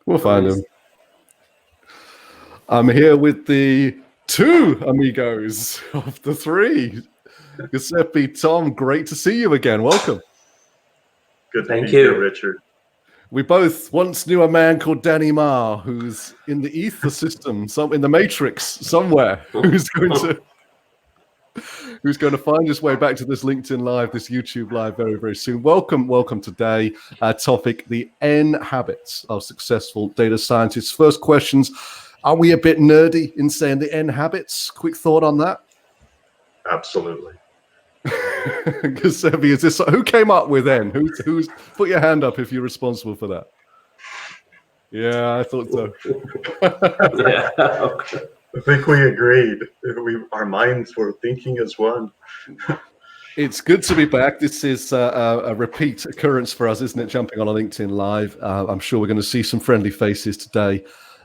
We'll find him. I'm here with the two amigos of the three. Giuseppe, Tom, great to see you again. Welcome. Good to be here, Richard. We both once knew a man called Danny Marr, who's in the ether system, in the Matrix somewhere, who's going to find his way back to this LinkedIn Live, this YouTube Live very, very soon. Welcome today. Our topic, the N habits of successful data scientists. First questions, are we a bit nerdy in saying the N habits? Quick thought on that? Absolutely. Giuseppe, is this, who came up with N? Who's put your hand up if you're responsible for that? Yeah, I thought so. Yeah. I think we agreed. Our minds were thinking as one. It's good to be back. This is a repeat occurrence for us, isn't it? Jumping on a LinkedIn Live. I'm sure we're going to see some friendly faces today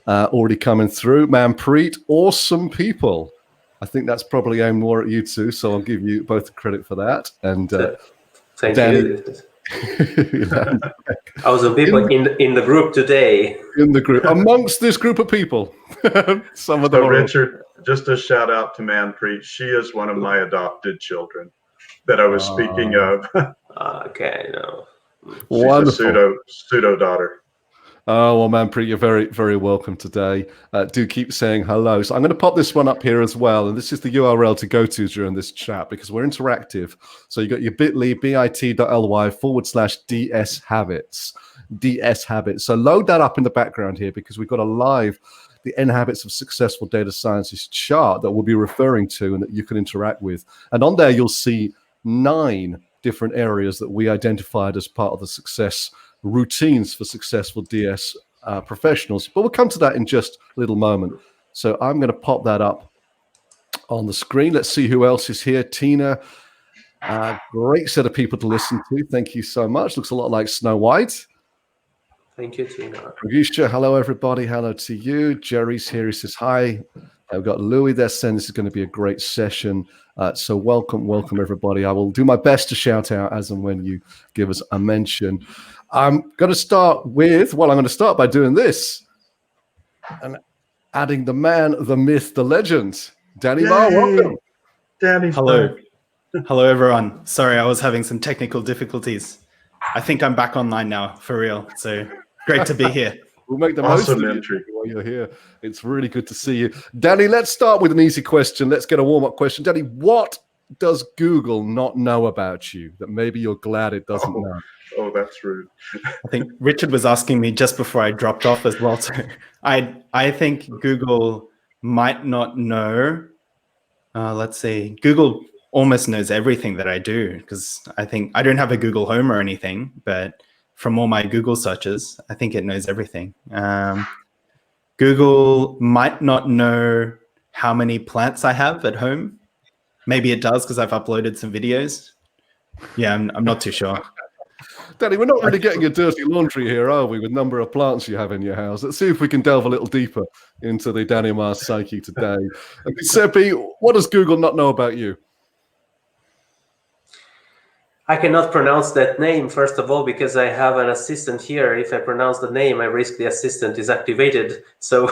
already coming through. Manpreet, awesome people. I think that's probably aimed more at you two, so I'll give you both the credit for that. And thank Danny, you. Also, people in the group today. In the group, amongst this group of people. Some of them. So, Richard, just a shout out to Manpreet. She is one of my adopted children that I was speaking of. Okay, no. She's Wonderful. a pseudo daughter. Oh, well, Manpreet, you're very, very welcome today. Do keep saying hello. So I'm going to pop this one up here as well. And this is the URL to go to during this chat because we're interactive. So you got your bit.ly, bit.ly/DS habits. DS habits. So load that up in the background here because we've got a live, the N habits of successful data scientists chart that we'll be referring to and that you can interact with. And on there, you'll see 9 different areas that we identified as part of the success routines for successful DS professionals. But we'll come to that in just a little moment. So I'm going to pop that up on the screen. Let's see who else is here. Tina, great set of people to listen to. Thank you so much. Looks a lot like Snow White. Thank you, Tina. Pragisha, hello, everybody. Hello to you. Jerry's here. He says hi. We've got Louis there saying this is going to be a great session. So welcome, everybody. I will do my best to shout out as and when you give us a mention. I'm going to start by doing this and adding the man, the myth, the legend, Danny Marr. Welcome. Danny. Hello. Hello, everyone. Sorry, I was having some technical difficulties. I think I'm back online now, for real. So great to be here. We'll make the most of it while you're here. It's really good to see you. Danny, let's start with an easy question. Let's get a warm-up question. Danny, what does Google not know about you that maybe you're glad it doesn't know? Oh, that's rude. I think Richard was asking me just before I dropped off as well. So I think Google might not know. Let's see. Google almost knows everything that I do because I think I don't have a Google Home or anything, but from all my Google searches, I think it knows everything. Google might not know how many plants I have at home. Maybe it does because I've uploaded some videos. Yeah, I'm not too sure. Danny, we're not really getting your dirty laundry here, are we, with the number of plants you have in your house? Let's see if we can delve a little deeper into the Danny Marr psyche today. Giuseppe, what does Google not know about you? I cannot pronounce that name, first of all, because I have an assistant here. If I pronounce the name, I risk the assistant is activated. So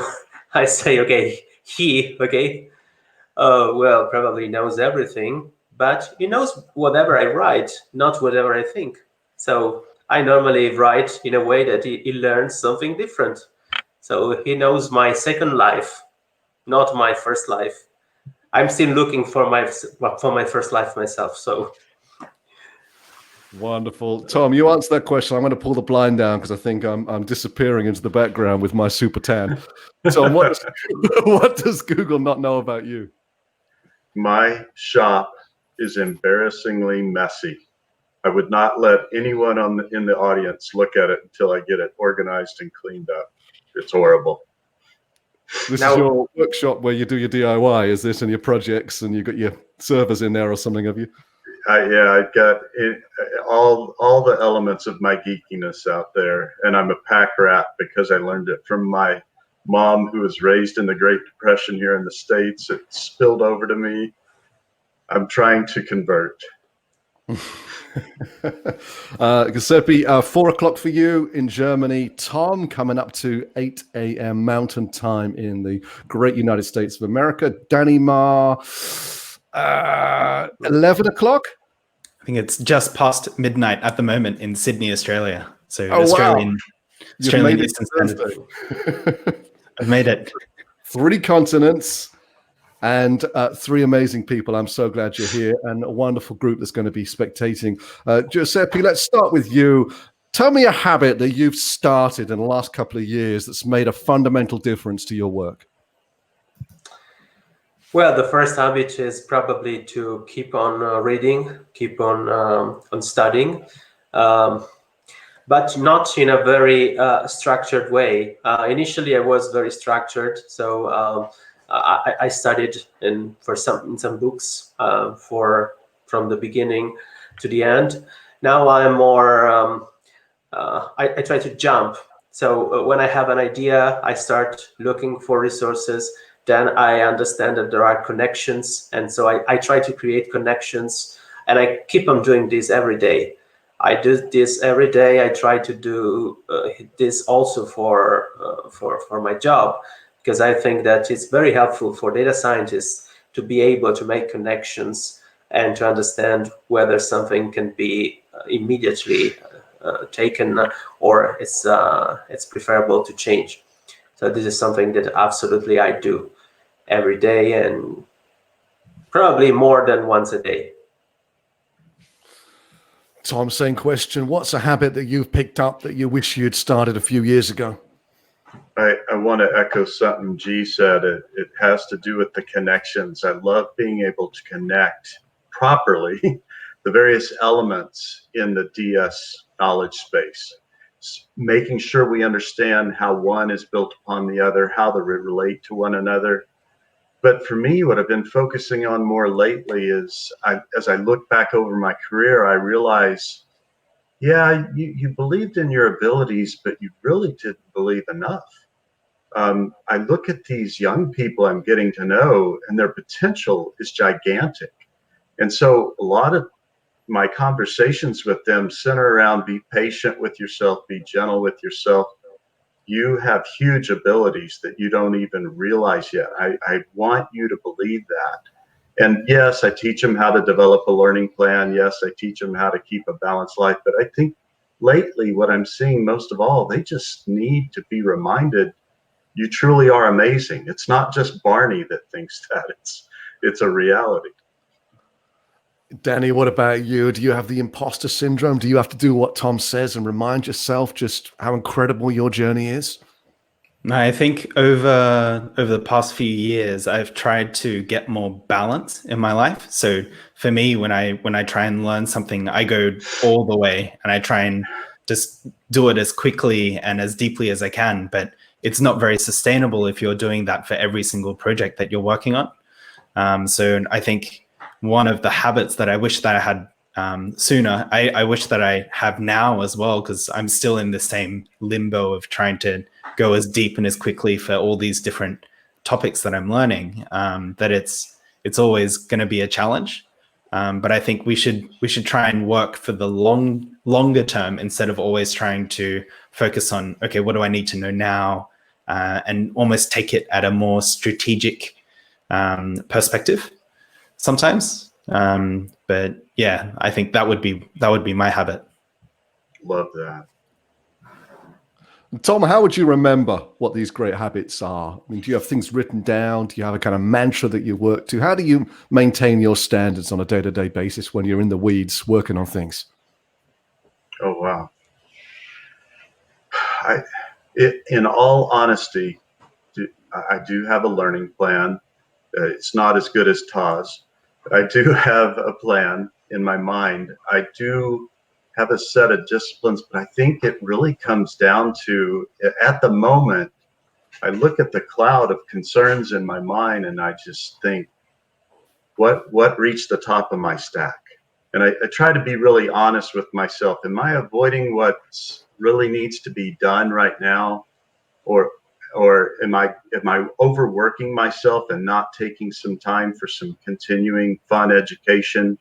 I say, okay, well, probably knows everything, but he knows whatever I write, not whatever I think. So I normally write in a way that he learns something different. So he knows my second life, not my first life. I'm still looking for my first life myself, so... Wonderful. Tom, you answer that question. I'm going to pull the blind down because I think I'm disappearing into the background with my super tan. Tom, what does Google not know about you? My shop is embarrassingly messy. I would not let anyone in the audience look at it until I get it organized and cleaned up. It's horrible. This is your workshop where you do your DIY, is this, and your projects, and you've got your servers in there or something, have you? I've got all the elements of my geekiness out there, and I'm a pack rat because I learned it from my mom, who was raised in the Great Depression here in the States. It spilled over to me. I'm trying to convert. Giuseppe, 4 o'clock for you in Germany. Tom, coming up to 8 a.m. Mountain Time in the great United States of America. Danny Ma, 11 o'clock? I think it's just past midnight at the moment in Sydney, Australia. So Oh, Australian, wow. You've Australian made it Eastern to Standard. Thursday. I've made it. 3 continents and 3 amazing people. I'm so glad you're here, and a wonderful group that's going to be spectating. Giuseppe, let's start with you. Tell me a habit that you've started in the last couple of years that's made a fundamental difference to your work. Well, the first habit is probably to keep on reading, keep on studying, but not in a very structured way. Initially, I was very structured, so I studied in some books from the beginning to the end. Now I'm more. I try to jump. So when I have an idea, I start looking for resources. Then I understand that there are connections, and so I try to create connections, and I keep on doing this every day. I do this every day. I try to do this also for my job, because I think that it's very helpful for data scientists to be able to make connections and to understand whether something can be immediately taken or it's preferable to change. So this is something that absolutely I do every day, and probably more than once a day. Tom, same question. What's a habit that you've picked up that you wish you'd started a few years ago? I want to echo something G said. It has to do with the connections. I love being able to connect properly the various elements in the DS knowledge space, making sure we understand how one is built upon the other, how they relate to one another. But for me, what I've been focusing on more lately is, as I look back over my career, I realize, yeah, you believed in your abilities, but you really didn't believe enough. I look at these young people I'm getting to know, and their potential is gigantic. And so a lot of my conversations with them center around be patient with yourself, be gentle with yourself. You have huge abilities that you don't even realize yet. I want you to believe that. And yes, I teach them how to develop a learning plan. Yes, I teach them how to keep a balanced life. But I think lately what I'm seeing most of all, they just need to be reminded, you truly are amazing. It's not just Barney that thinks that. It's a reality. Danny, what about you? Do you have the imposter syndrome? Do you have to do what Tom says and remind yourself just how incredible your journey is? No, I think over the past few years, I've tried to get more balance in my life. So for me, when I try and learn something, I go all the way and I try and just do it as quickly and as deeply as I can. But it's not very sustainable if you're doing that for every single project that you're working on. So I think one of the habits that I wish that I had sooner, I wish that I have now as well, because I'm still in the same limbo of trying to go as deep and as quickly for all these different topics that I'm learning, that it's always going to be a challenge. But I think we should try and work for the longer term instead of always trying to focus on, okay, what do I need to know now, and almost take it at a more strategic perspective sometimes. But yeah, I think that would be my habit. Love that. Tom, how would you remember what these great habits are? I mean, do you have things written down? Do you have a kind of mantra that you work to? How do you maintain your standards on a day-to-day basis when you're in the weeds working on things? Oh, wow. In all honesty, I do have a learning plan. It's not as good as Taz. I do have a plan in my mind. I do have a set of disciplines, but I think it really comes down to, at the moment, I look at the cloud of concerns in my mind and I just think, what reached the top of my stack? And I try to be really honest with myself. Am I avoiding what really needs to be done right now? Or am I overworking myself and not taking some time for some continuing fun education?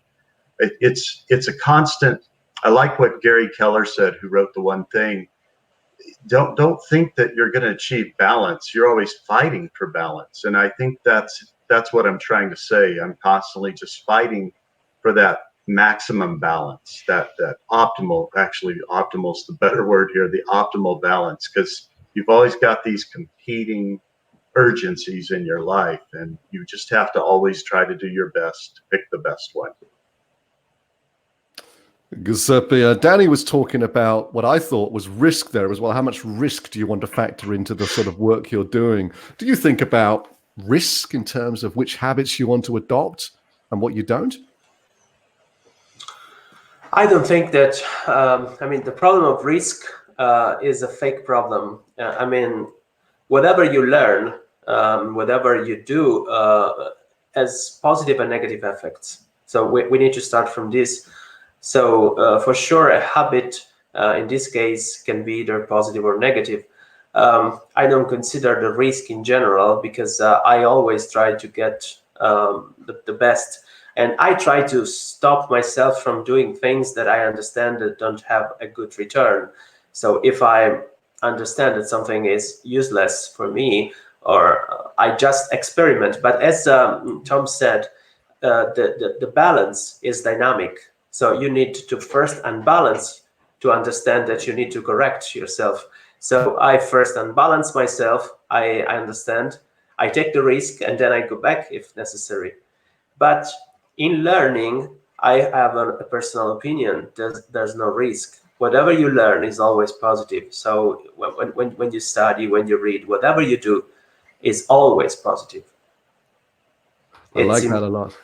It's a constant. I like what Gary Keller said, who wrote The One Thing. Don't think that you're going to achieve balance. You're always fighting for balance, and I think that's what I'm trying to say. I'm constantly just fighting for that maximum balance, that optimal. Actually, optimal is the better word here. The optimal balance, because you've always got these competing urgencies in your life, and you just have to always try to do your best to pick the best one. Giuseppe, Danny was talking about what I thought was risk there as well. How much risk do you want to factor into the sort of work you're doing? Do you think about risk in terms of which habits you want to adopt and what you don't? I don't think that, I mean, the problem of risk is a fake problem. I mean, whatever you learn, whatever you do has positive and negative effects. So we need to start from this. So for sure, a habit in this case can be either positive or negative. I don't consider the risk in general because I always try to get the best. And I try to stop myself from doing things that I understand that don't have a good return. So if I understand that something is useless for me, or I just experiment. But as Tom said, the balance is dynamic. So you need to first unbalance to understand that you need to correct yourself. So I first unbalance myself. I understand. I take the risk, and then I go back if necessary. But in learning, I have a personal opinion. There's no risk. Whatever you learn is always positive. So when you study, when you read, whatever you do is always positive. I like that a lot.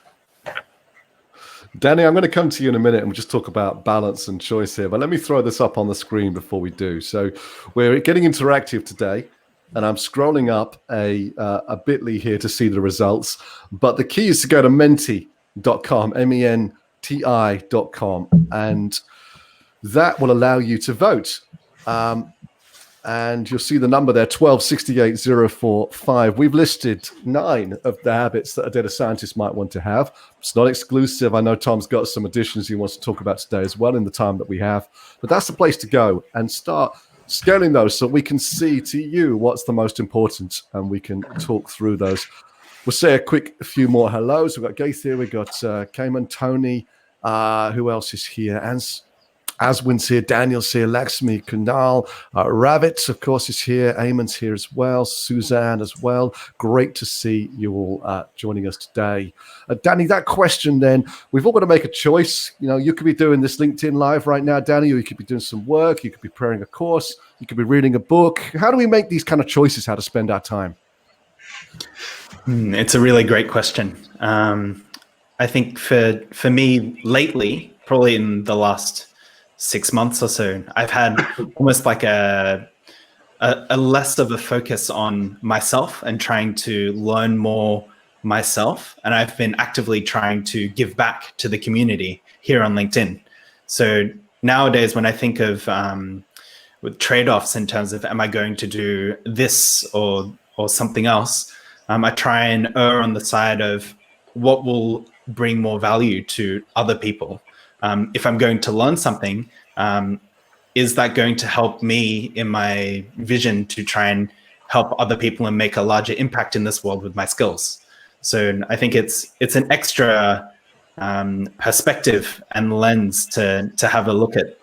Danny, I'm going to come to you in a minute and we'll just talk about balance and choice here. But let me throw this up on the screen before we do. So we're getting interactive today, and I'm scrolling up a bit.ly here to see the results. But the key is to go to menti.com, menti.com, and that will allow you to vote. And you'll see the number there, 1268,045. We've listed 9 of the habits that a data scientist might want to have. It's not exclusive. I know Tom's got some additions he wants to talk about today as well in the time that we have. But that's the place to go and start scaling those so we can see to you what's the most important and we can talk through those. We'll say a quick few more hellos. We've got Gaith here. We've got Cayman, Tony. Who else is here? And Aswin's here, Daniel's here, Lakshmi, Kunal, Ravitz, of course, is here, Eamon's here as well, Suzanne as well. Great to see you all joining us today. Danny, that question then, we've all got to make a choice. You know, you could be doing this LinkedIn Live right now, Danny, or you could be doing some work, you could be preparing a course, you could be reading a book. How do we make these kind of choices, how to spend our time? It's a really great question. I think for me lately, probably in the last 6 months or so, I've had almost like a less of a focus on myself and trying to learn more myself. And I've been actively trying to give back to the community here on LinkedIn. So nowadays, when I think of with trade-offs in terms of am I going to do this or something else, I try and err on the side of what will bring more value to other people. If I'm going to learn something, is that going to help me in my vision to try and help other people and make a larger impact in this world with my skills? So I think it's an extra perspective and lens to have a look at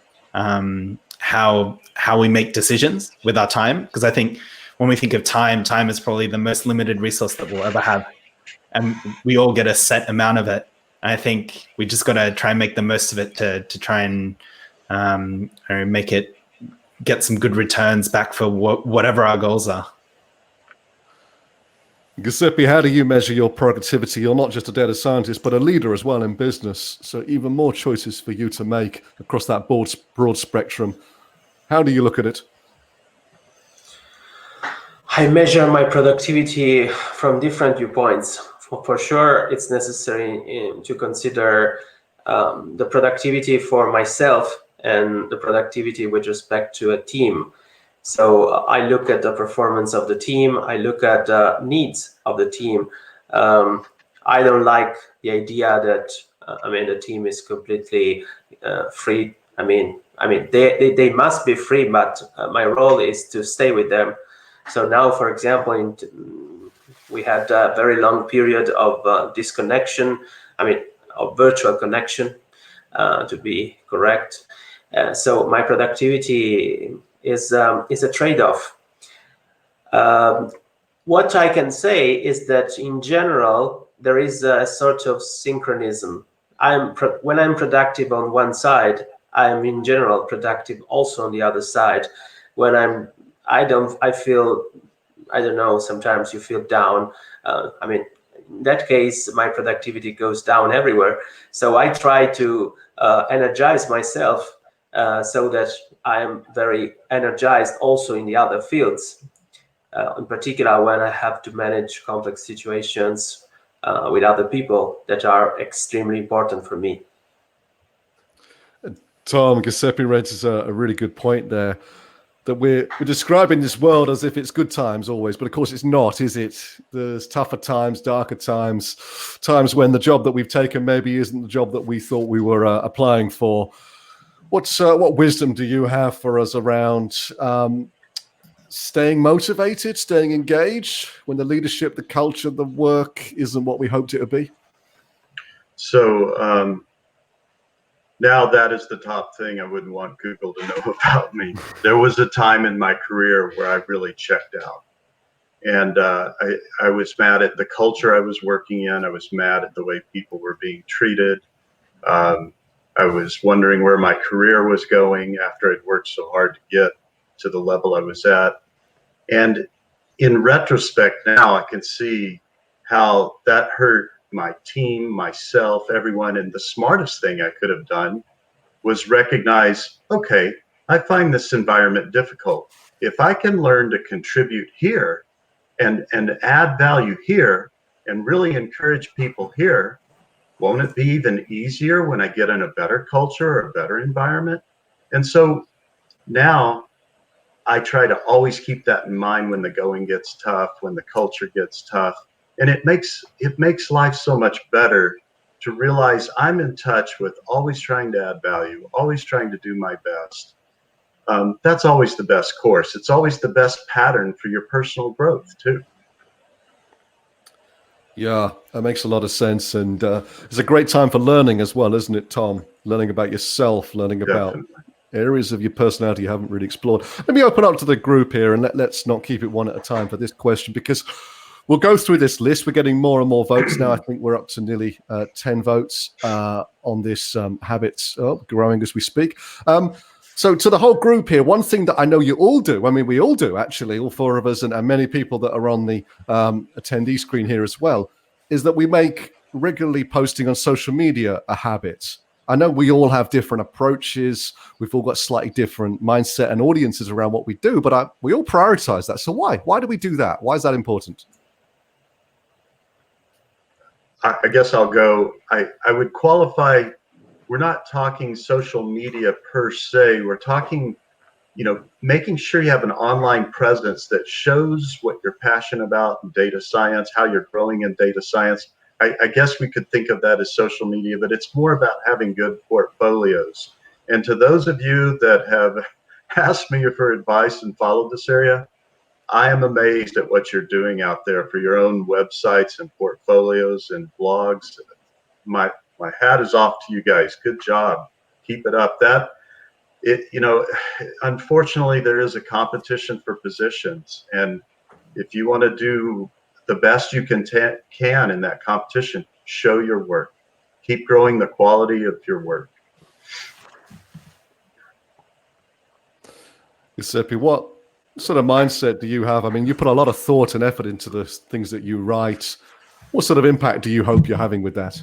how we make decisions with our time. Because I think when we think of time is probably the most limited resource that we'll ever have. And we all get a set amount of it. I think we just got to try and make the most of it to try and get some good returns back for whatever our goals are. Giuseppe, how do you measure your productivity? You're not just a data scientist, but a leader as well in business. So even more choices for you to make across that broad spectrum. How do you look at it? I measure my productivity from different viewpoints. For sure, it's necessary to consider the productivity for myself and the productivity with respect to a team. So I look at the performance of the team. I look at the needs of the team. I don't like the idea that I mean, the team is completely free. I mean, they must be free, but my role is to stay with them. So now, for example, we had a very long period of disconnection. I mean, of virtual connection, to be correct. So my productivity is a trade-off. What I can say is that in general, there is a sort of synchronism. When I'm productive on one side, I'm in general productive also on the other side. When I feel, I don't know, sometimes you feel down. I mean, in that case, my productivity goes down everywhere. So I try to energize myself so that I'm very energized also in the other fields. In particular, when I have to manage complex situations with other people that are extremely important for me. Tom, Giuseppe raises a really good point there, that we're describing this world as if it's good times always, but of course it's not, is it? There's tougher times, darker times, times when the job that we've taken maybe isn't the job that we thought we were applying for. What wisdom do you have for us around staying motivated, staying engaged when the leadership, the culture, the work isn't what we hoped it would be? So now that is the top thing I wouldn't want Google to know about me. There was a time in my career where I really checked out. And I was mad at the culture I was working in. I was mad at the way people were being treated. I was wondering where my career was going after I'd worked so hard to get to the level I was at. And in retrospect now, I can see how that hurt my team, myself, everyone. And the smartest thing I could have done was recognize, okay, I find this environment difficult. If I can learn to contribute here and add value here and really encourage people here, won't it be even easier when I get in a better culture or a better environment? And so now I try to always keep that in mind when the going gets tough, when the culture gets tough. And it makes life so much better to realize I'm in touch with always trying to add value, always trying to do my best. That's always the best course. It's always the best pattern for your personal growth too. Yeah, that makes a lot of sense. And it's a great time for learning as well, isn't it, Tom? Learning about yourself, learning about areas of your personality you haven't really explored. Let me open up to the group here, and let's not keep it one at a time for this question, because we'll go through this list. We're getting more and more votes now. I think we're up to nearly 10 votes on this habits, growing as we speak. So to the whole group here, one thing that I know you all do, I mean, we all do actually, all four of us and many people that are on the attendee screen here as well, is that we make regularly posting on social media a habit. I know we all have different approaches. We've all got slightly different mindset and audiences around what we do, but we all prioritize that. So why? Why do we do that? Why is that important? I guess I'll go. I would qualify. We're not talking social media per se. We're talking, making sure you have an online presence that shows what you're passionate about in data science, how you're growing in data science. I guess we could think of that as social media, but it's more about having good portfolios. And to those of you that have asked me for advice and followed this area, I am amazed at what you're doing out there for your own websites and portfolios and blogs. My hat is off to you guys. Good job. Keep it up. Unfortunately, there is a competition for positions. And if you want to do the best you can in that competition, show your work. Keep growing the quality of your work. Giuseppe, what sort of mindset do you have? I mean, you put a lot of thought and effort into the things that you write. What sort of impact do you hope you're having with that?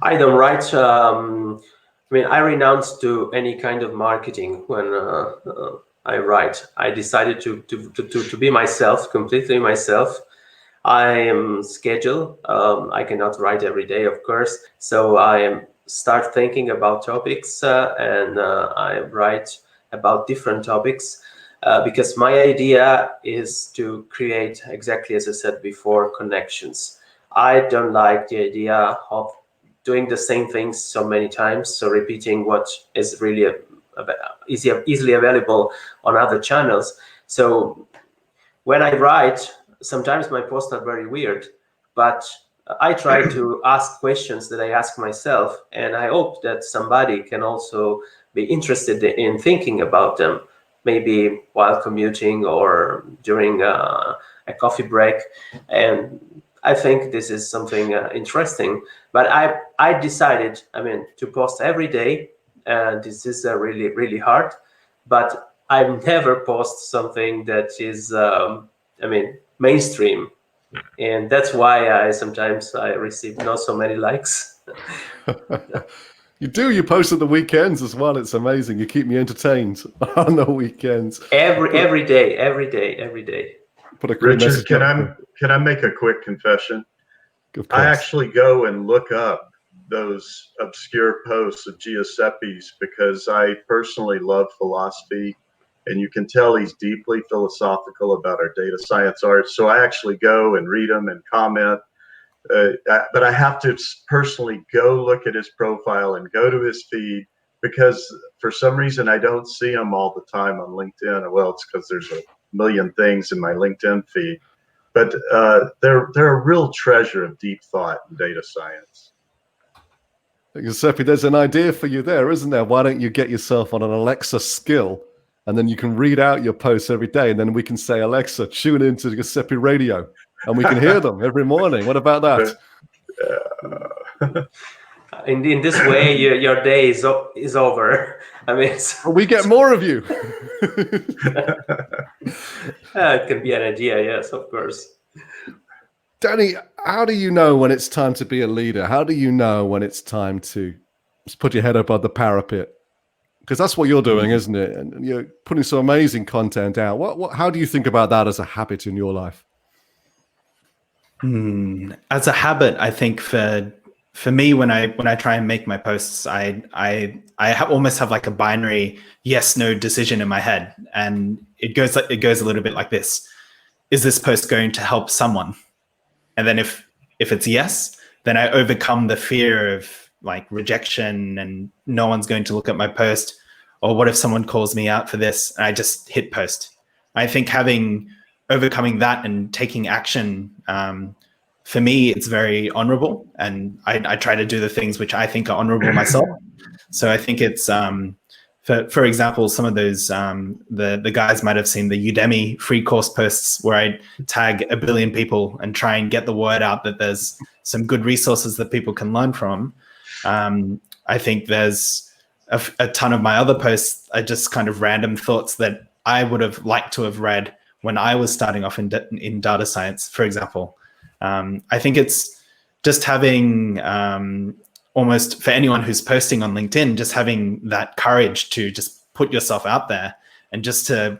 I don't write. I renounce to any kind of marketing when I write. I decided to be myself, completely myself. I am scheduled. I cannot write every day, of course. So I start thinking about topics and I write about different topics because my idea is to create, exactly as I said before, connections. I don't like the idea of doing the same things so many times, so repeating what is really easily available on other channels. So when I write, sometimes my posts are very weird, but I try to ask questions that I ask myself, and I hope that somebody can also be interested in thinking about them, maybe while commuting or during a coffee break. And I think this is something interesting. But I decided, to post every day. This is really, really hard, but I never post something that is, mainstream. And that's why I sometimes receive not so many likes. You post at the weekends as well. It's amazing. You keep me entertained on the weekends. Every day. Put a quick Richard, message up. can I make a quick confession? Of course. I actually go and look up those obscure posts of Giuseppe's because I personally love philosophy, and you can tell he's deeply philosophical about our data science art. So I actually go and read them and comment. But I have to personally go look at his profile and go to his feed, because for some reason I don't see him all the time on LinkedIn. Well, it's because there's a million things in my LinkedIn feed. But they're a real treasure of deep thought and data science. Giuseppe, there's an idea for you there, isn't there? Why don't you get yourself on an Alexa skill, and then you can read out your posts every day, and then we can say, Alexa, tune into Giuseppe Radio, and we can hear them every morning. What about that? In this way, your day is over. Well, we get more of you. It can be an idea, yes, of course. Danny, how do you know when it's time to be a leader? How do you know when it's time to just put your head above the parapet? Because that's what you're doing, isn't it? And you're putting some amazing content out. How do you think about that as a habit in your life? As a habit, I think for me, when I try and make my posts, I almost have like a binary yes/no decision in my head, and it goes a little bit like this: is this post going to help someone? And then if it's yes, then I overcome the fear of like rejection and no one's going to look at my post, or what if someone calls me out for this? And I just hit post. I think overcoming that and taking action, for me, it's very honorable, and I try to do the things which I think are honorable myself. So I think it's, for example, some of those, the guys might have seen the Udemy free course posts where I tag 1 billion people and try and get the word out that there's some good resources that people can learn from. I think there's a ton of my other posts are just kind of random thoughts that I would have liked to have read when I was starting off in data science, for example. I think it's just having, almost for anyone who's posting on LinkedIn, just having that courage to just put yourself out there and just to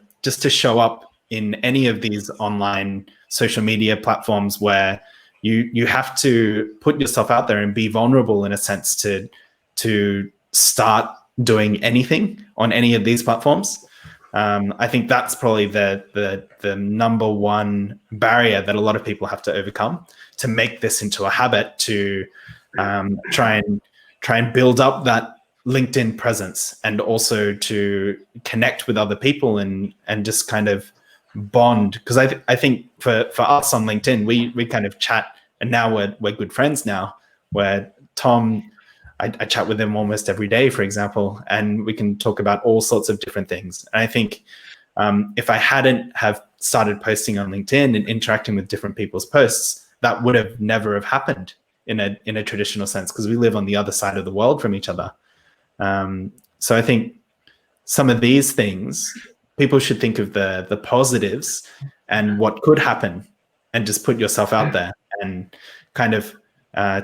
show up in any of these online social media platforms where you have to put yourself out there and be vulnerable in a sense to start doing anything on any of these platforms. I think that's probably the number one barrier that a lot of people have to overcome to make this into a habit, to try and build up that LinkedIn presence, and also to connect with other people and just kind of bond. Because I think for us on LinkedIn, we kind of chat, and now we're good friends now, where Tom, I chat with him almost every day, for example, and we can talk about all sorts of different things. And I think if I hadn't have started posting on LinkedIn and interacting with different people's posts, that would have never have happened in a traditional sense, because we live on the other side of the world from each other. So I think some of these things, people should think of the positives and what could happen, and just put yourself out there and kind of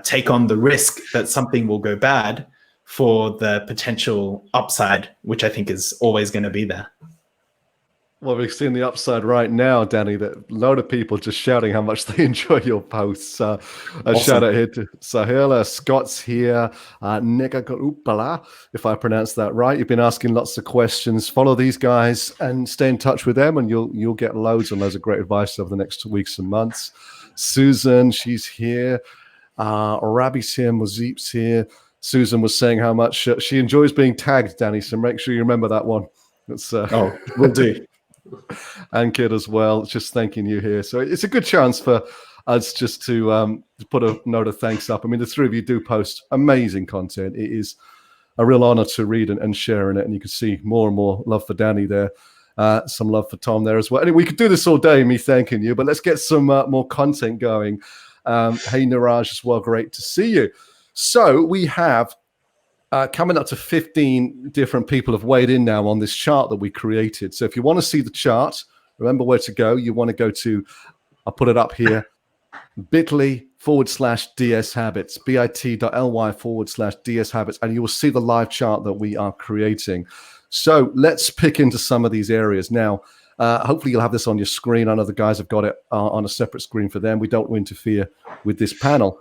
take on the risk that something will go bad for the potential upside, which I think is always going to be there. Well, we've seen the upside right now, Danny, that a load of people just shouting how much they enjoy your posts. A shout out here to Sahila, Scott's here, Negagarupala, if I pronounce that right. You've been asking lots of questions. Follow these guys and stay in touch with them, and you'll get loads and loads of great advice over the next weeks and months. Susan, she's here. Rabi's here, Muzip's here. Susan was saying how much she enjoys being tagged, Danny, so make sure you remember that one. That's, will do. And Kid as well, just thanking you here. So it's a good chance for us just to put a note of thanks up. I mean, the three of you do post amazing content. It is a real honor to read and share in it. And you can see more and more love for Danny there. Some love for Tom there as well. Anyway, we could do this all day, me thanking you, but let's get some more content going. Hey, Niraj as well. Great to see you. So we have coming up to 15 different people have weighed in now on this chart that we created. So if you want to see the chart, remember where to go. You want to go to, I'll put it up here, bit.ly/DS Habits, bit.ly/DS Habits, and you will see the live chart that we are creating. So let's pick into some of these areas. Now, hopefully you'll have this on your screen. I know the guys have got it on a separate screen for them. We don't want to interfere with this panel.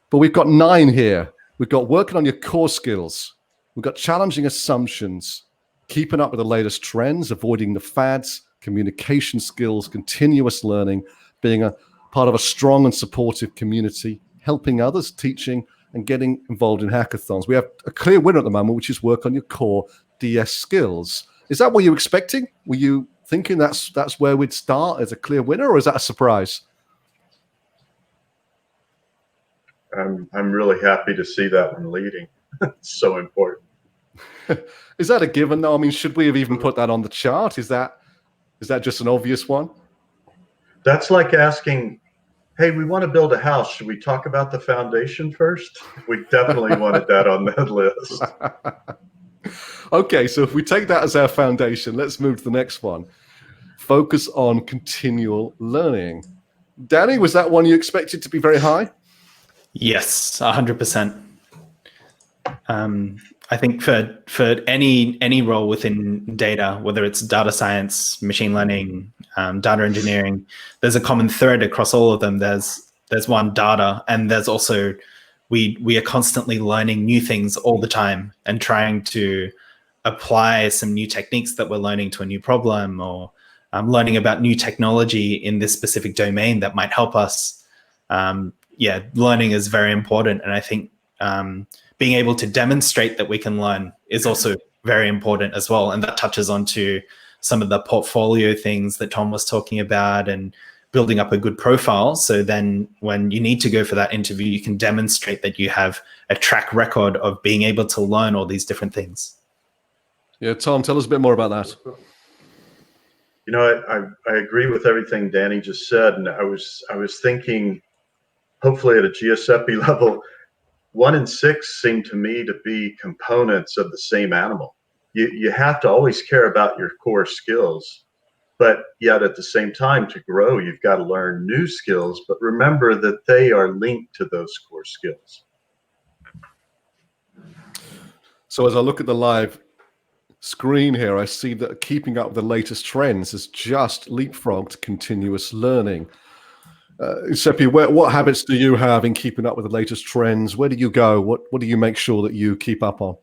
But we've got 9 here. We've got working on your core skills. We've got challenging assumptions, keeping up with the latest trends, avoiding the fads, communication skills, continuous learning, being a part of a strong and supportive community, helping others, teaching, and getting involved in hackathons. We have a clear winner at the moment, which is work on your core DS skills. Is that what you were expecting? Were you thinking that's where we'd start as a clear winner, or is that a surprise? I'm really happy to see that one leading. It's so important. Is that a given though? I mean, should we have even put that on the chart? Is that just an obvious one? That's like asking, hey, we want to build a house. Should we talk about the foundation first? We definitely wanted that on that list. Okay, so if we take that as our foundation, let's move to the next one. Focus on continual learning. Danny, was that one you expected to be very high? Yes, 100%. I think for any role within data, whether it's data science, machine learning, data engineering, there's a common thread across all of them. There's one, data, and there's also we are constantly learning new things all the time and trying to apply some new techniques that we're learning to a new problem, or learning about new technology in this specific domain that might help us. Learning is very important. And I think being able to demonstrate that we can learn is also very important as well. And that touches onto some of the portfolio things that Tom was talking about and building up a good profile. So then when you need to go for that interview, you can demonstrate that you have a track record of being able to learn all these different things. Yeah, Tom, tell us a bit more about that. You know, I agree with everything Danny just said. And I was thinking, hopefully at a Giuseppe level, 1 and 6 seem to me to be components of the same animal. You have to always care about your core skills, but yet at the same time, to grow, you've got to learn new skills, but remember that they are linked to those core skills. So as I look at the live screen here, I see that keeping up with the latest trends has just leapfrogged continuous learning. Seppi, what habits do you have in keeping up with the latest trends? Where do you go? What do you make sure that you keep up on?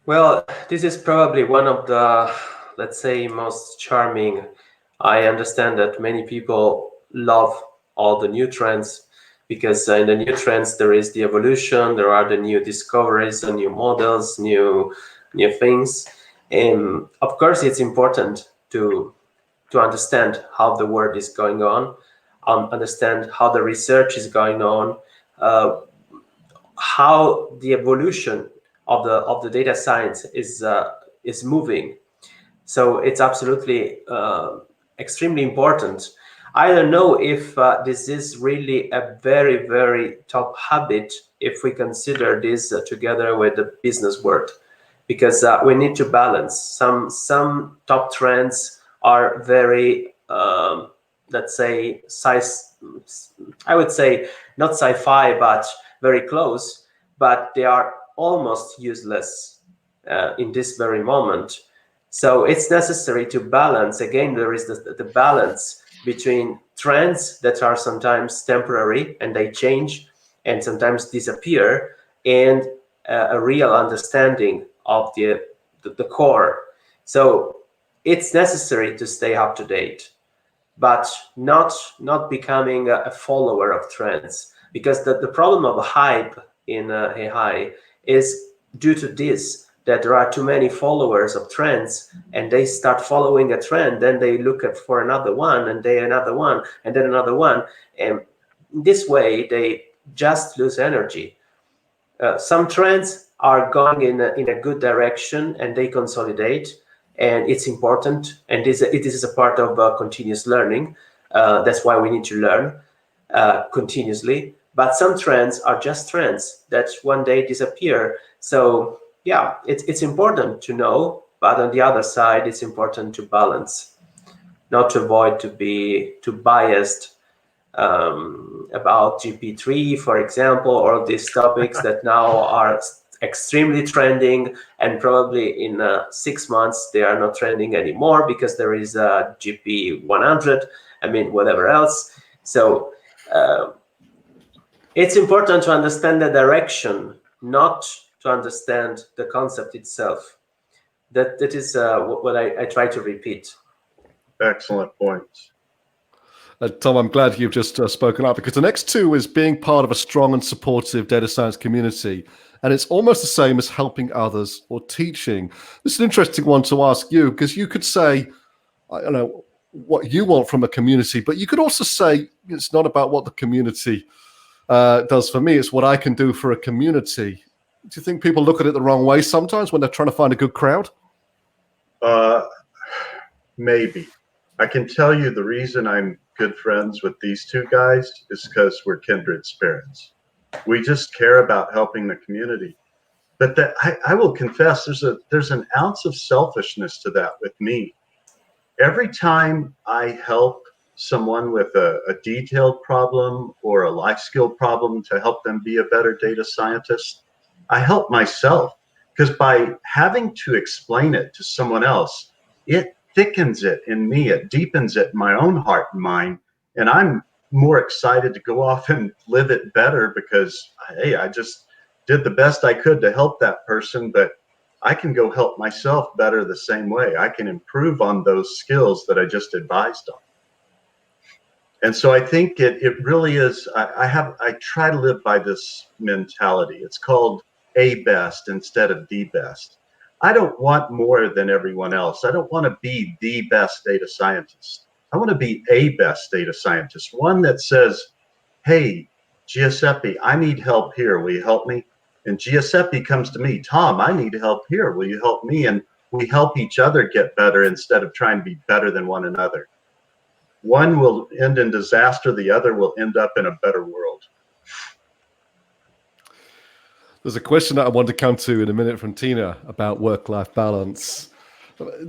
Well, this is probably one of the, let's say, most charming. I understand that many people love all the new trends because in the new trends there is the evolution, there are the new discoveries, the new models, new things. And of course, it's important to understand how the world is going on, understand how the research is going on, how the evolution of the data science is moving. So it's absolutely extremely important. I don't know if this is really a very, very top habit if we consider this together with the business world, because we need to balance. Some top trends are very, let's say, I would say not sci-fi, but very close, but they are almost useless in this very moment. So it's necessary to balance. Again, there is the balance between trends that are sometimes temporary and they change and sometimes disappear, and a real understanding of the core. So it's necessary to stay up to date, but not becoming a follower of trends, because the problem of hype in AI is due to this, that there are too many followers of trends, and they start following a trend, then they look for another one, and then another one, and then another one, and this way they just lose energy. Some trends are going in a good direction and they consolidate, and it's important, and it is a part of continuous learning. That's why we need to learn continuously. But some trends are just trends that one day disappear. So yeah, it's important to know, but on the other side, it's important to balance, not to avoid to be too biased about GP3, for example, or these topics that now are extremely trending, and probably in 6 months they are not trending anymore because there is a GP100, I mean, whatever else. So it's important to understand the direction, not to understand the concept itself. That is what I try to repeat. Excellent points. Tom, I'm glad you've just spoken up, because the next two is being part of a strong and supportive data science community. And it's almost the same as helping others or teaching. This is an interesting one to ask you, because you could say, I don't know, what you want from a community, but you could also say it's not about what the community does for me, it's what I can do for a community. Do you think people look at it the wrong way sometimes when they're trying to find a good crowd? Maybe. I can tell you the reason I'm good friends with these two guys is because we're kindred spirits. We just care about helping the community. But I will confess, there's an ounce of selfishness to that with me. Every time I help someone with a detailed problem or a life skill problem to help them be a better data scientist, I help myself, because by having to explain it to someone else, it thickens it in me, it deepens it in my own heart and mind, and I'm more excited to go off and live it better because, hey, I just did the best I could to help that person, but I can go help myself better the same way. I can improve on those skills that I just advised on. And so I think it really is, I try to live by this mentality. It's called a best instead of the best. I don't want more than everyone else. I don't want to be the best data scientist. I want to be a best data scientist, one that says, hey, Giuseppe, I need help here. Will you help me? And Giuseppe comes to me, Tom, I need help here. Will you help me? And we help each other get better instead of trying to be better than one another. One will end in disaster. The other will end up in a better world. There's a question that I want to come to in a minute from Tina about work-life balance.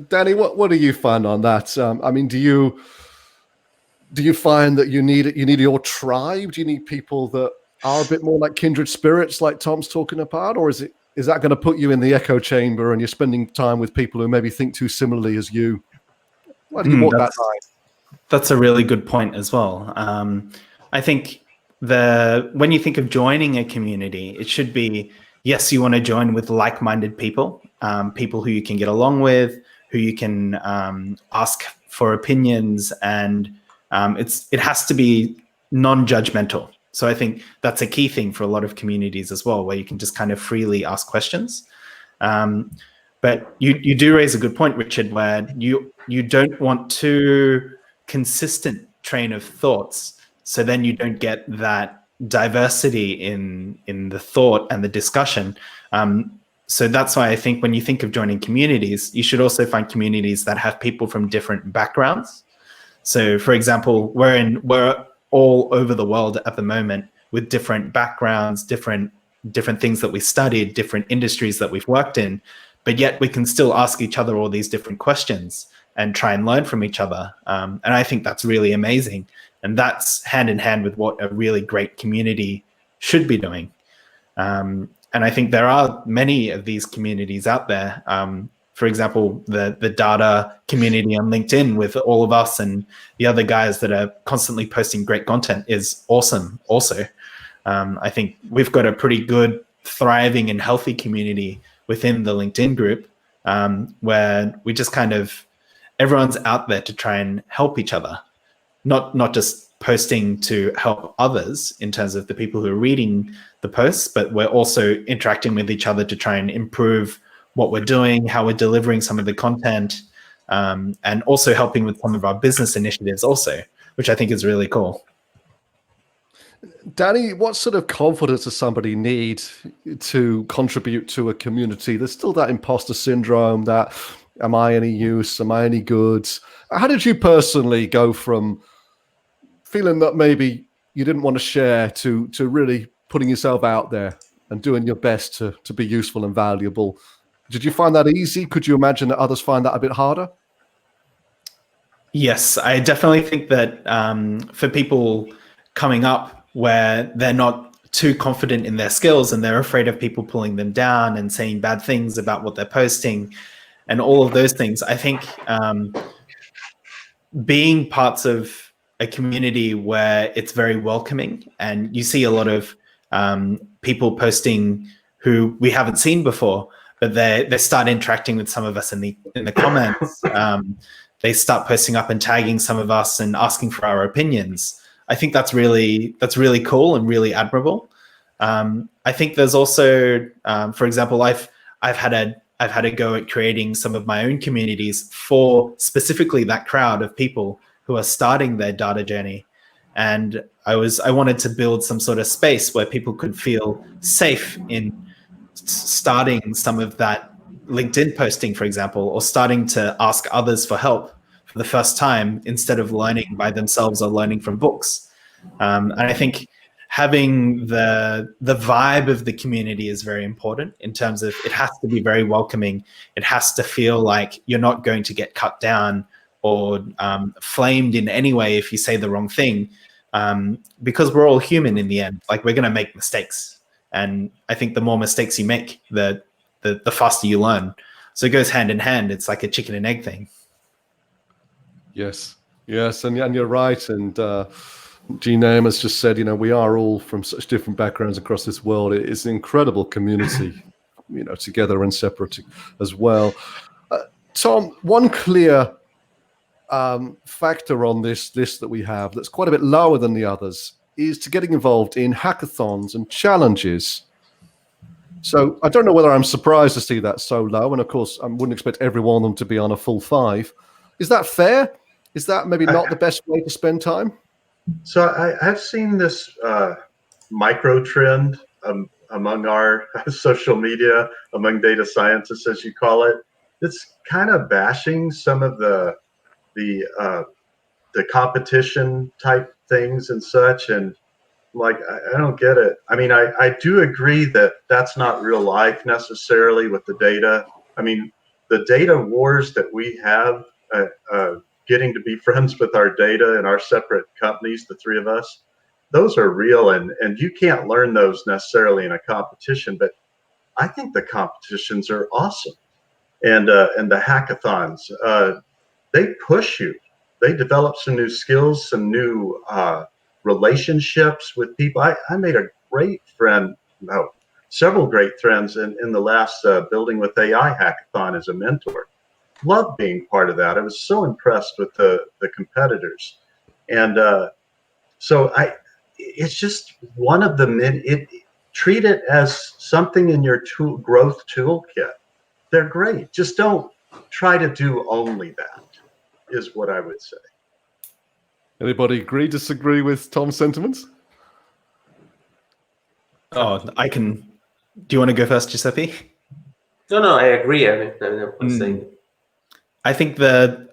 Danny, what do you find on that? I mean, do you find that you need your tribe? Do you need people that are a bit more like kindred spirits, like Tom's talking about, or is that going to put you in the echo chamber and you're spending time with people who maybe think too similarly as you? Why do you walk that line? That's a really good point as well. I think when you think of joining a community, it should be, yes, you want to join with like-minded people, people who you can get along with, who you can ask for opinions, and it has to be non-judgmental. So I think that's a key thing for a lot of communities as well, where you can just kind of freely ask questions. But you do raise a good point, Richard, where you don't want too consistent train of thoughts. So then you don't get that diversity in the thought and the discussion. So that's why I think when you think of joining communities, you should also find communities that have people from different backgrounds. So, for example, we're all over the world at the moment with different backgrounds, different things that we studied, different industries that we've worked in, but yet we can still ask each other all these different questions and try and learn from each other. And I think that's really amazing. And that's hand in hand with what a really great community should be doing. And I think there are many of these communities out there. for example, the data community on LinkedIn with all of us and the other guys that are constantly posting great content is awesome. Also, I think we've got a pretty good, thriving and healthy community within the LinkedIn group, where we just kind of, everyone's out there to try and help each other, not just posting to help others in terms of the people who are reading the posts, but we're also interacting with each other to try and improve what we're doing, how we're delivering some of the content, and also helping with some of our business initiatives also, which I think is really cool. Danny, what sort of confidence does somebody need to contribute to a community? There's still that imposter syndrome, that am I any use? Am I any good? How did you personally go from feeling that maybe you didn't want to share to really putting yourself out there and doing your best to be useful and valuable? Did you find that easy? Could you imagine that others find that a bit harder? Yes, I definitely think that for people coming up where they're not too confident in their skills and they're afraid of people pulling them down and saying bad things about what they're posting and all of those things, I think being parts of a community where it's very welcoming and you see a lot of people posting who we haven't seen before, but they start interacting with some of us in the comments. They start posting up and tagging some of us and asking for our opinions. I think that's really cool and really admirable. I think there's also, for example, I've had a go at creating some of my own communities for specifically that crowd of people who are starting their data journey. And I wanted to build some sort of space where people could feel safe in starting some of that LinkedIn posting, for example, or starting to ask others for help for the first time instead of learning by themselves or learning from books. And I think having the vibe of the community is very important in terms of it has to be very welcoming. It has to feel like you're not going to get cut down or flamed in any way if you say the wrong thing, because we're all human in the end. Like, we're going to make mistakes. And I think the more mistakes you make, the faster you learn. So it goes hand in hand. It's like a chicken and egg thing. Yes, and you're right. And G-Name has just said, we are all from such different backgrounds across this world. It is an incredible community, together and separate as well. Tom, one clear factor on this list that we have that's quite a bit lower than the others is to getting involved in hackathons and challenges. So I don't know whether I'm surprised to see that so low. And of course, I wouldn't expect every one of them to be on a full 5. Is that fair? Is that maybe not the best way to spend time? So I've seen this micro trend among our social media, among data scientists, as you call it. It's kind of bashing some of the competition type things and such, and like I don't get it. I mean, I do agree that that's not real life necessarily with the data. I mean, the data wars that we have, getting to be friends with our data and our separate companies, the 3 of us, those are real, and you can't learn those necessarily in a competition. But I think the competitions are awesome, and the hackathons, they push you. They develop some new skills, some new relationships with people. I made a great friend, several great friends in the last Building with AI hackathon as a mentor. Loved being part of that. I was so impressed with the competitors. And so it's just one of the treat it as something in your growth toolkit. They're great. Just don't try to do only that, is what I would say. Anybody agree, disagree with Tom's sentiments? Oh, I can. Do you want to go first, Giuseppe? No, I agree. I'm saying. I think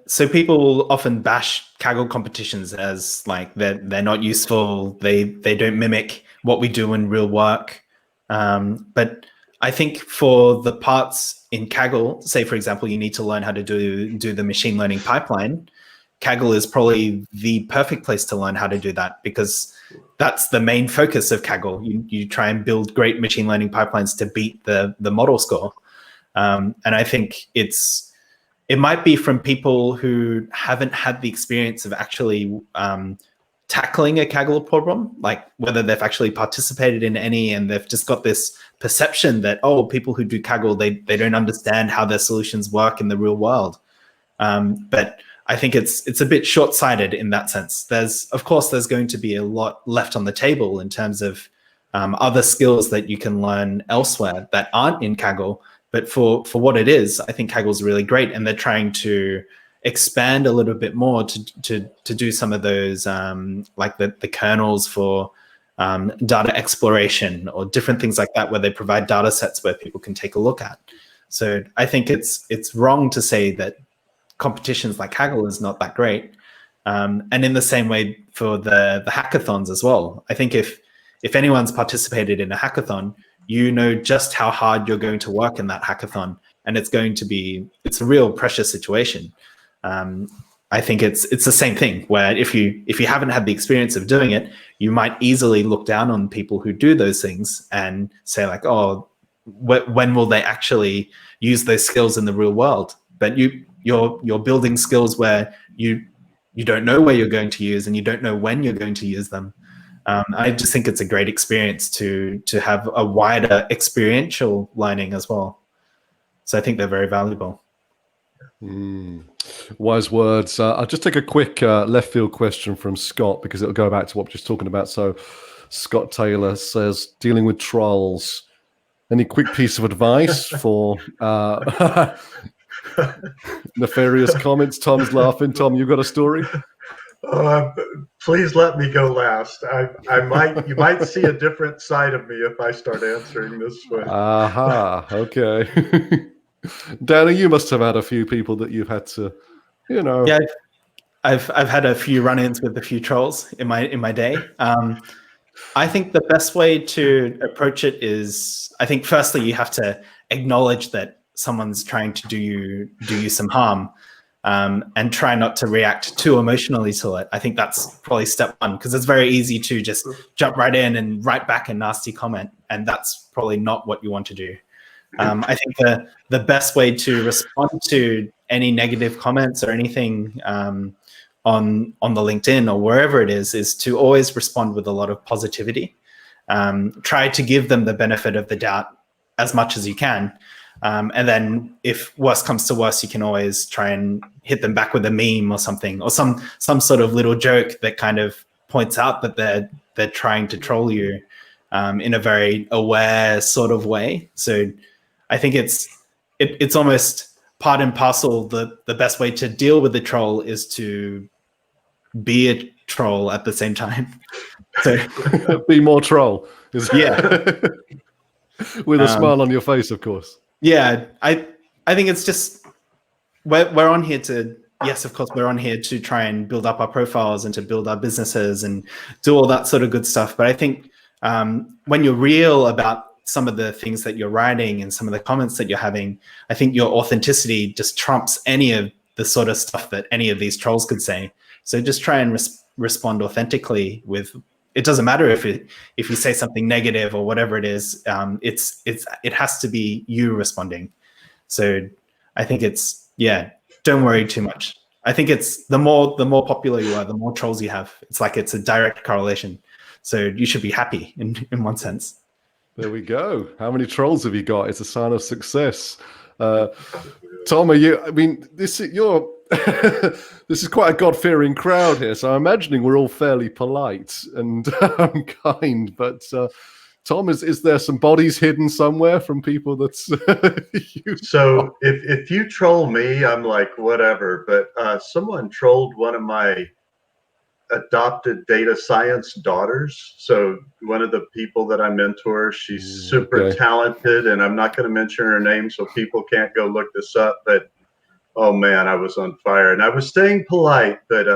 so people often bash Kaggle competitions as like they're not useful. They don't mimic what we do in real work. But I think for the parts in Kaggle, say for example, you need to learn how to do the machine learning pipeline. Kaggle is probably the perfect place to learn how to do that, because that's the main focus of Kaggle. You try and build great machine learning pipelines to beat the model score. And I think it might be from people who haven't had the experience of actually tackling a Kaggle problem, like whether they've actually participated in any, and they've just got this perception that, oh, people who do Kaggle, they don't understand how their solutions work in the real world. But I think it's a bit short-sighted in that sense. Of course, there's going to be a lot left on the table in terms of other skills that you can learn elsewhere that aren't in Kaggle. But for what it is, I think Kaggle's really great, and they're trying to expand a little bit more to do some of those like the kernels for data exploration or different things like that, where they provide data sets where people can take a look at. So I think it's wrong to say that competitions like Kaggle is not that great. And in the same way for the hackathons as well. I think if anyone's participated in a hackathon, you know just how hard you're going to work in that hackathon, and it's a real pressure situation. I think it's the same thing, where if you haven't had the experience of doing it, you might easily look down on people who do those things and say like, oh, when will they actually use those skills in the real world? But you're building skills where you don't know where you're going to use, and you don't know when you're going to use them. I just think it's a great experience to have a wider experiential learning as well. So I think they're very valuable. Wise words. I'll just take a quick left field question from Scott, because it'll go back to what we're just talking about. So Scott Taylor says, dealing with trolls, any quick piece of advice for nefarious comments? Tom's laughing. Tom, you got a story? Please let me go last. You might see a different side of me if I start answering this one. Aha, okay. Danny, you must have had a few people that you've had to, Yeah, I've had a few run-ins with a few trolls in my day. I think the best way to approach it is, I think firstly you have to acknowledge that someone's trying to do you some harm, and try not to react too emotionally to it. I think that's probably step one, because it's very easy to just jump right in and write back a nasty comment, and that's probably not what you want to do. I think the best way to respond to any negative comments or anything on the LinkedIn or wherever it is to always respond with a lot of positivity. Try to give them the benefit of the doubt as much as you can. And then if worse comes to worse, you can always try and hit them back with a meme or something, or some sort of little joke that kind of points out that they're trying to troll you in a very aware sort of way. So I think it's almost part and parcel. The best way to deal with the troll is to be a troll at the same time. So be more troll. Yeah. With a smile on your face, of course. Yeah, I think it's just we're on here to, yes, of course, we're on here to try and build up our profiles and to build our businesses and do all that sort of good stuff. But I think when you're real about some of the things that you're writing and some of the comments that you're having, I think your authenticity just trumps any of the sort of stuff that any of these trolls could say. So just try and respond authentically with. It doesn't matter if you say something negative or whatever it is. It has to be you responding. So I think don't worry too much. I think it's the more popular you are, the more trolls you have. It's like it's a direct correlation. So you should be happy in one sense. There we go. How many trolls have you got? It's a sign of success. Tom, this is quite a God-fearing crowd here, so I'm imagining we're all fairly polite and kind. But Tom, is there some bodies hidden somewhere from people that's So if you troll me, I'm like, whatever. But someone trolled one of my adopted data science daughters. So one of the people that I mentor, she's super talented, and I'm not going to mention her name so people can't go look this up. But oh man, I was on fire, and I was staying polite, but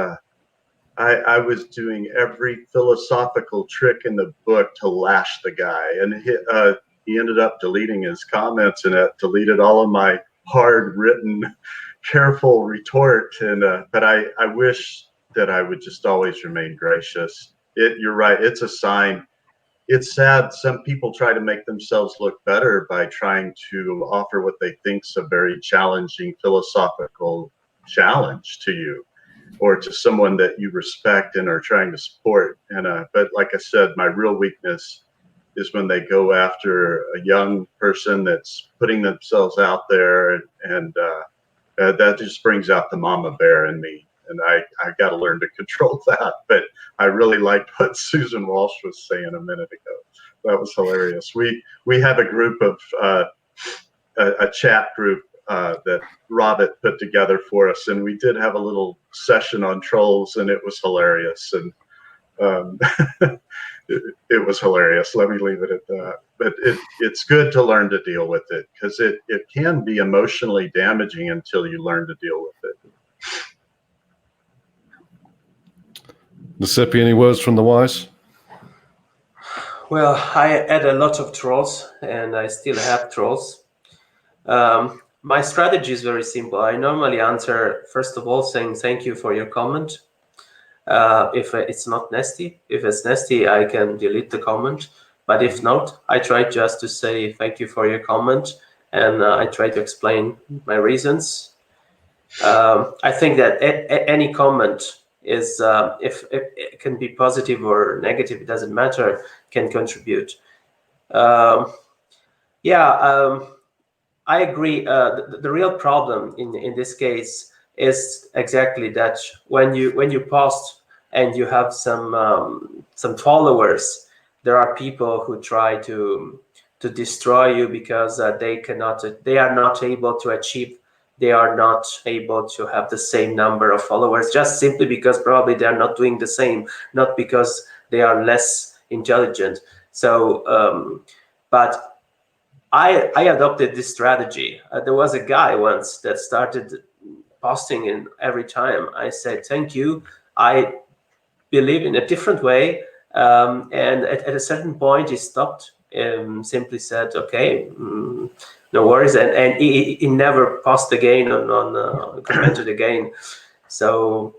I was doing every philosophical trick in the book to lash the guy, and he ended up deleting his comments, and it deleted all of my hard written, careful retort. And but I wish that I would just always remain gracious. You're right. It's a sign. it's sad some people try to make themselves look better by trying to offer what they think's a very challenging philosophical challenge to you or to someone that you respect and are trying to support. And but like I said, my real weakness is when they go after a young person that's putting themselves out there, and that just brings out the mama bear in me. And I got to learn to control that. But I really liked what Susan Walsh was saying a minute ago. That was hilarious. We have a group of a chat group that Robert put together for us, and we did have a little session on trolls, and it was hilarious. And it was hilarious. Let me leave it at that. But it's good to learn to deal with it, because it can be emotionally damaging until you learn to deal with it. Giuseppe, any words from the wise? Well, I had a lot of trolls, and I still have trolls. My strategy is very simple. I normally answer, first of all, saying thank you for your comment. If it's not nasty. If it's nasty, I can delete the comment. But if not, I try just to say thank you for your comment, and I try to explain my reasons. I think that any comment is, if it can be positive or negative, it doesn't matter, can contribute. I agree. The real problem in this case is exactly that when you post and you have some followers, there are people who try to destroy you because they are not able to achieve. They are not able to have the same number of followers, just simply because probably they are not doing the same, not because they are less intelligent. So, but I adopted this strategy. There was a guy once that started posting in every time. I said, thank you. I believe in a different way. And at a certain point, he stopped and simply said, okay, no worries. And he never posted again commented again. So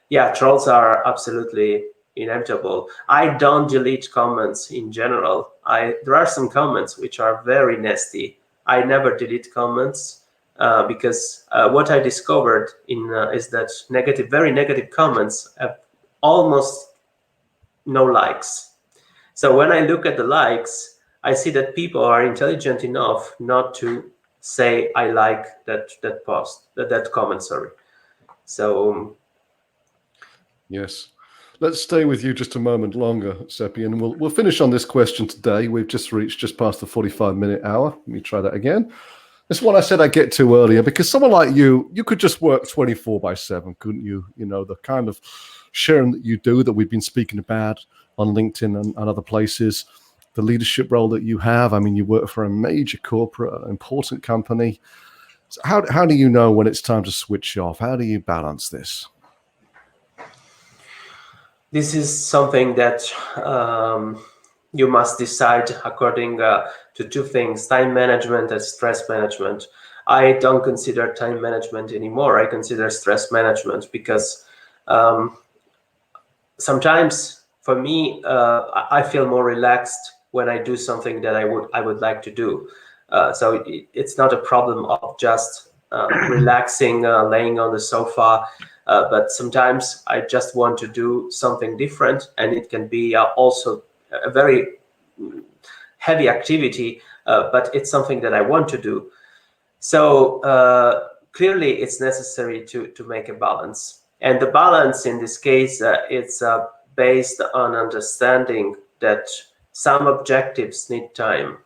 yeah, trolls are absolutely inevitable. I don't delete comments in general. There are some comments which are very nasty. I never delete comments because what I discovered is that very negative comments have almost no likes. So when I look at the likes, I see that people are intelligent enough not to say I like that comment. Sorry. So yes. Let's stay with you just a moment longer, Seppi, and we'll finish on this question today. We've just reached just past the 45-minute hour. Let me try that again. It's what I said I'd get to earlier, because someone like you could just work 24/7, couldn't you? You know, the kind of sharing that you do that we've been speaking about on LinkedIn and other places, the leadership role that you have. I mean, you work for a major corporate, an important company. So how do you know when it's time to switch off? How do you balance this? This is something that you must decide according to two things: time management and stress management. I don't consider time management anymore. I consider stress management, because sometimes for me, I feel more relaxed when I do something that I would like to do. So it's not a problem of just relaxing, laying on the sofa. But sometimes I just want to do something different, and it can be also a very heavy activity, but it's something that I want to do. So clearly it's necessary to make a balance. And the balance in this case, it's based on understanding that some objectives need time.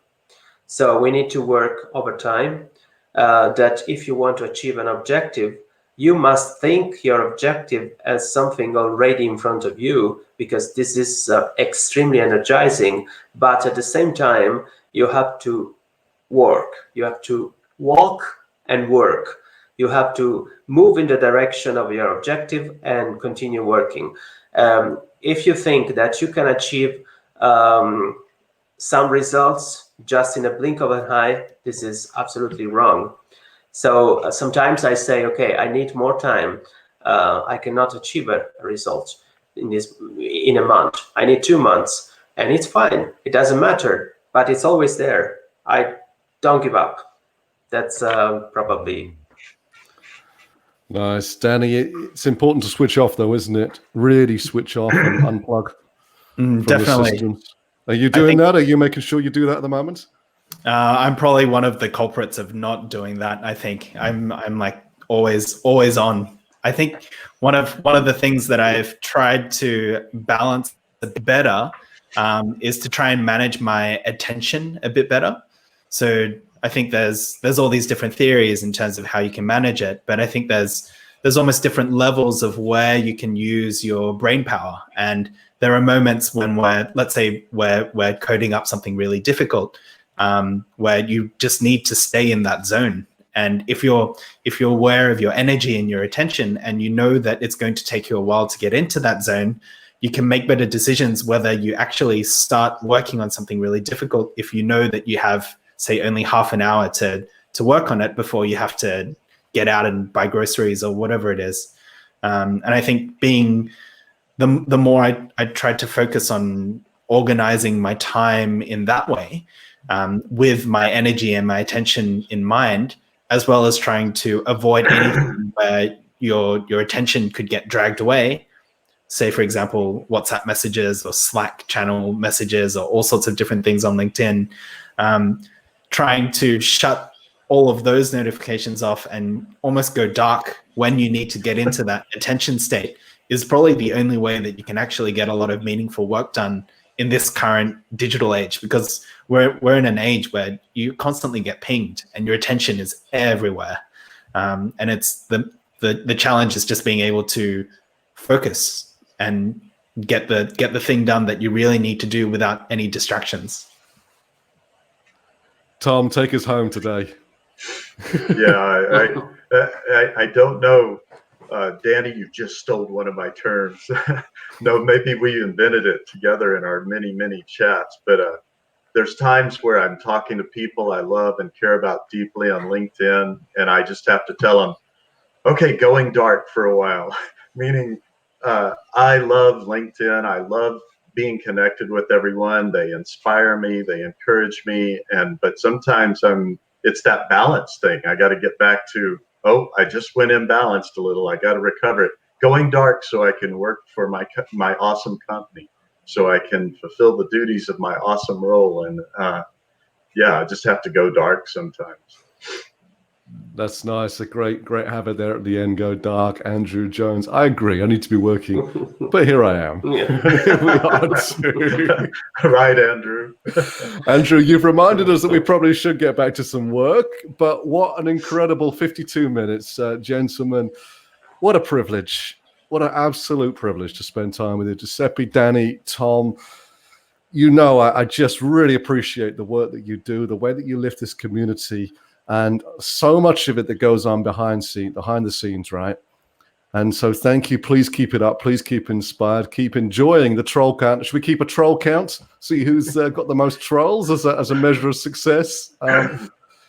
So we need to work over time, that if you want to achieve an objective, you must think your objective as something already in front of you, because this is extremely energizing. But at the same time, you have to work. You have to walk and work. You have to move in the direction of your objective and continue working. If you think that you can achieve some results just in a blink of an eye, this is absolutely wrong. So sometimes I say, okay, I need more time. I cannot achieve a result in a month. I need 2 months. and it's fine. It doesn't matter, but it's always there. I don't give up. That's probably. Nice, Danny. It's important to switch off, though, isn't it? Really switch off and unplug from Definitely. the systems. Are you doing that? Are you making sure you do that at the moment? I'm probably one of the culprits of not doing that. I think I'm like always on. I think one of the things that I've tried to balance a bit better is to try and manage my attention a bit better. So I think there's all these different theories in terms of how you can manage it, but I think there's almost different levels of where you can use your brain power. And there are moments when let's say we're coding up something really difficult, where you just need to stay in that zone. And if you're aware of your energy and your attention, and you know that it's going to take you a while to get into that zone, you can make better decisions whether you actually start working on something really difficult if you know that you have, say, only half an hour to work on it before you have to get out and buy groceries or whatever it is. And I think being the more I tried to focus on organizing my time in that way, with my energy and my attention in mind, as well as trying to avoid anything where your attention could get dragged away. Say, for example, WhatsApp messages or Slack channel messages or all sorts of different things on LinkedIn. Trying to shut all of those notifications off and almost go dark when you need to get into that attention state is probably the only way that you can actually get a lot of meaningful work done in this current digital age, because we're in an age where you constantly get pinged and your attention is everywhere. And it's the challenge is just being able to focus and get the thing done that you really need to do without any distractions. Tom, take us home today. Yeah, I don't know. Danny, you just stole one of my terms. No, maybe we invented it together in our many, many chats, but there's times where I'm talking to people I love and care about deeply on LinkedIn, and I just have to tell them, okay, going dark for a while. Meaning, I love LinkedIn. I love being connected with everyone. They inspire me, they encourage me, but sometimes it's that balance thing. I got to get back to, oh, I just went imbalanced a little. I got to recover it. Going dark so I can work for my awesome company, so I can fulfill the duties of my awesome role. And yeah, I just have to go dark sometimes. That's nice. A great habit there at the end. Go dark. Andrew Jones. I agree. I need to be working, but here I am. Here we are too. Right, Andrew. Andrew, you've reminded us that we probably should get back to some work, but what an incredible 52 minutes, gentlemen. What a privilege. What an absolute privilege to spend time with you. Giuseppe, Danny, Tom, you know, I just really appreciate the work that you do, the way that you lift this community, and so much of it that goes on behind the scenes, right? And so thank you. Please keep it up. Please keep inspired. Keep enjoying the troll count. Should we keep a troll count? See who's got the most trolls as a measure of success.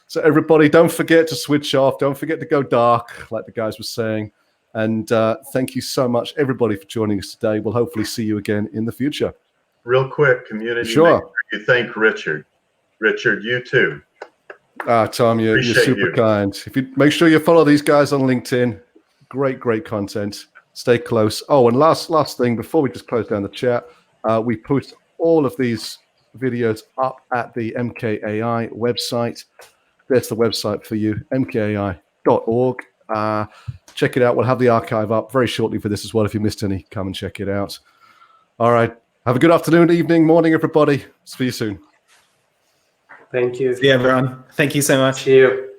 So everybody, don't forget to switch off. Don't forget to go dark, like the guys were saying. And thank you so much, everybody, for joining us today. We'll hopefully see you again in the future. Real quick, community. Sure. Make sure you thank Richard. Richard, you too. Tom, you're super kind. If you make sure you follow these guys on LinkedIn, great content. Stay close. Oh, and last thing before we just close down the chat, we put all of these videos up at the MKAI website. That's the website for you, mkai.org. Check it out. We'll have the archive up very shortly for this as well. If you missed any, come and check it out. All right. Have a good afternoon, evening, morning, everybody. See you soon. Thank you. See you, everyone. Thank you so much. See you.